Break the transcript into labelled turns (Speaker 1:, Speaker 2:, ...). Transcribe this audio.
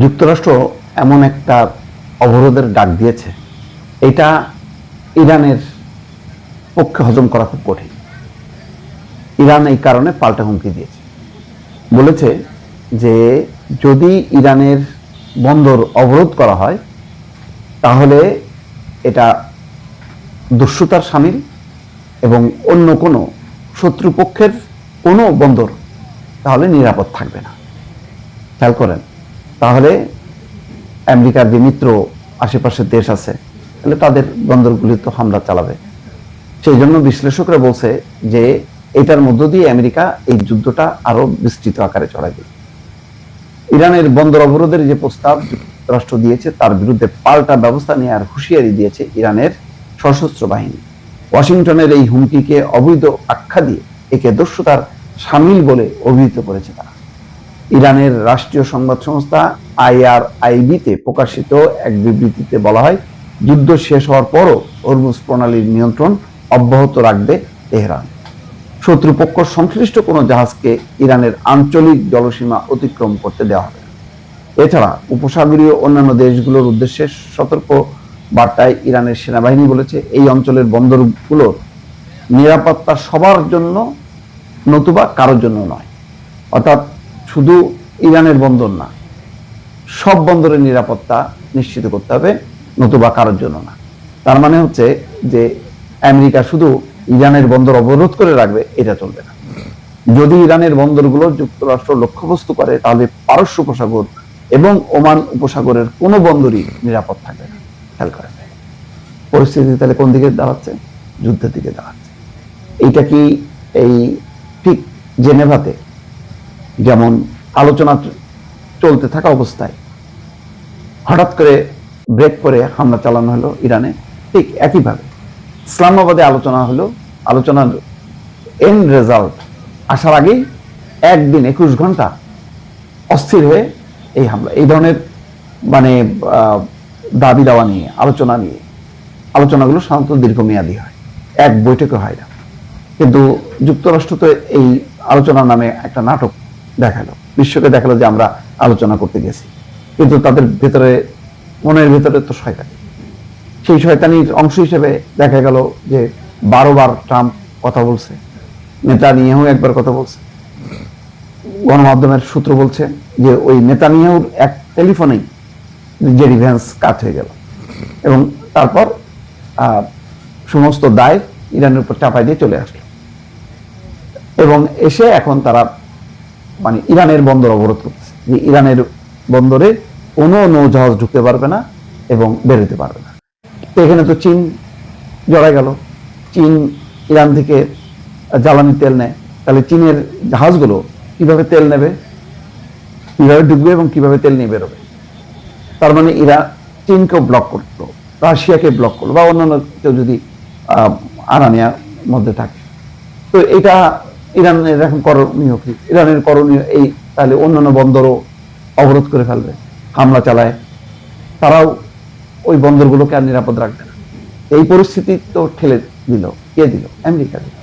Speaker 1: যুক্তরাষ্ট্র এমন একটা অবরোধের ডাক দিয়েছে, এটা ইরানের পক্ষে হজম করা খুব কঠিন। ইরান এই কারণে পাল্টা হুমকি দিয়েছে, বলেছে যে যদি ইরানের বন্দর অবরোধ করা হয় তাহলে এটা দস্যুতার শামিল এবং অন্য কোনো শত্রুপক্ষের কোনো বন্দর তাহলে নিরাপদ থাকবে না। খেয়াল করেন, তাহলে আমেরিকার যে মিত্র আশেপাশের দেশ আছে তাহলে তাদের বন্দরগুলি তো হামলা চালাবে। সেই জন্য বিশ্লেষকরা বলছে যে এটার মধ্য দিয়ে আমেরিকা এই যুদ্ধটা আরো বিস্তৃত আকারে চড়াবে। ইরানের বন্দর অবরোধের যে প্রস্তাব যুক্তরাষ্ট্র দিয়েছে তার বিরুদ্ধে পাল্টা ব্যবস্থা নেওয়ার হুঁশিয়ারি দিয়েছে ইরানের সশস্ত্র বাহিনী। ওয়াশিংটনের এই হুমকিকে অবৈধ আখ্যা দিয়ে একে দস্যুতার শামিল বলে অভিহিত করেছে তারা। ইরানের রাষ্ট্রীয় সংবাদ সংস্থা IRIB-তে প্রকাশিত এক বিবৃতিতে বলা হয়, যুদ্ধ শেষ হওয়ার পরও হরমুজ প্রণালীর নিয়ন্ত্রণ অব্যাহত রাখবে তেহরান। শত্রুপক্ষ সংশ্লিষ্ট কোনো জাহাজকে ইরানের আঞ্চলিক জলসীমা অতিক্রম করতে দেওয়া হবে না। এছাড়া উপসাগরীয় অন্যান্য দেশগুলোর উদ্দেশ্যে সতর্ক বার্তায় ইরানের সেনাবাহিনী বলেছে, এই অঞ্চলের বন্দরগুলোর নিরাপত্তা সবার জন্য নতুবা কারোর জন্য নয়। অর্থাৎ শুধু ইরানের বন্দর না, সব বন্দরের নিরাপত্তা নিশ্চিত করতে হবে, নতুবা কারোর জন্য না। তার মানে হচ্ছে যে আমেরিকা শুধু ইরানের বন্দর অবরোধ করে রাখবে, এটা চলবে না। যদি ইরানের বন্দরগুলো যুক্তরাষ্ট্র লক্ষ্যবস্তু করে তাহলে পারস্য উপসাগর এবং ওমান উপসাগরের কোনো বন্দরই নিরাপদ থাকবে না। খেয়াল করেন, পরিস্থিতি তাহলে কোন দিকে দাঁড়াচ্ছে? যুদ্ধের দিকে দাঁড়াচ্ছে। এইটা কি এই ঠিক জেনেভাতে যেমন আলোচনা চলতে থাকা অবস্থায় হঠাৎ করে ব্রেক করে হামলা চালানো হলো ইরানে, ঠিক একইভাবে ইসলামাবাদে আলোচনা হলো, আলোচনার এন্ড রেজাল্ট আসার আগেই একদিন 21 ঘন্টা অস্থির হয়ে এই হামলা। এই ধরনের মানে দাবি দাওয়া নিয়ে আলোচনাগুলো সাধারণত দীর্ঘমেয়াদী হয়, এক বৈঠকে হয় না। কিন্তু যুক্তরাষ্ট্র তো এই আলোচনার নামে একটা নাটক দেখালো, বিশ্বকে দেখালো যে আমরা আলোচনা করতে গেছি, কিন্তু তাদের ভেতরে মনের ভেতরে তো শয়তানি। সেই শয়তানির অংশ হিসেবে দেখা গেল যে 12 বার ট্রাম্প কথা বলছে, নেতানিয়াহু একবার কথা বলছে। গণমাধ্যমের সূত্র বলছে যে ওই নেতানিয়াহুর এক টেলিফোনেই জেডি ভ্যান্স কাট হয়ে গেল এবং তারপর সমস্ত দায় ইরানের উপর চাপাই দিয়ে চলে আসলো এবং এসে এখন তারা মানে ইরানের বন্দর অবরোধ করতেছে, যে ইরানের বন্দরে কোনো নৌজাহাজ ঢুকতে পারবে না এবং বেরোতে পারবে না। তো এখানে তো চীন জড়াই গেল। চীন ইরান থেকে জ্বালানি তেল নেয়, তাহলে চীনের জাহাজগুলো কিভাবে তেল নেবে, কিভাবে ঢুকবে এবং কিভাবে তেল নিয়ে বেরোবে? তার মানে ইরান চীনকেও ব্লক করলো, রাশিয়াকে ব্লক করলো, বা অন্যান্য কেউ যদি আরানিয়ার মধ্যে থাকে। তো এটা ইরানের এখন করণীয় কি? ইরানের করণীয় এই, তাহলে অন্যান্য বন্দরও অবরোধ করে ফেলবে, হামলা চালায়, তারাও ওই বন্দরগুলোকে আর নিরাপদ রাখবে না। এই পরিস্থিতি তো ঠেলে দিল, কে দিল? আমেরিকা দিল।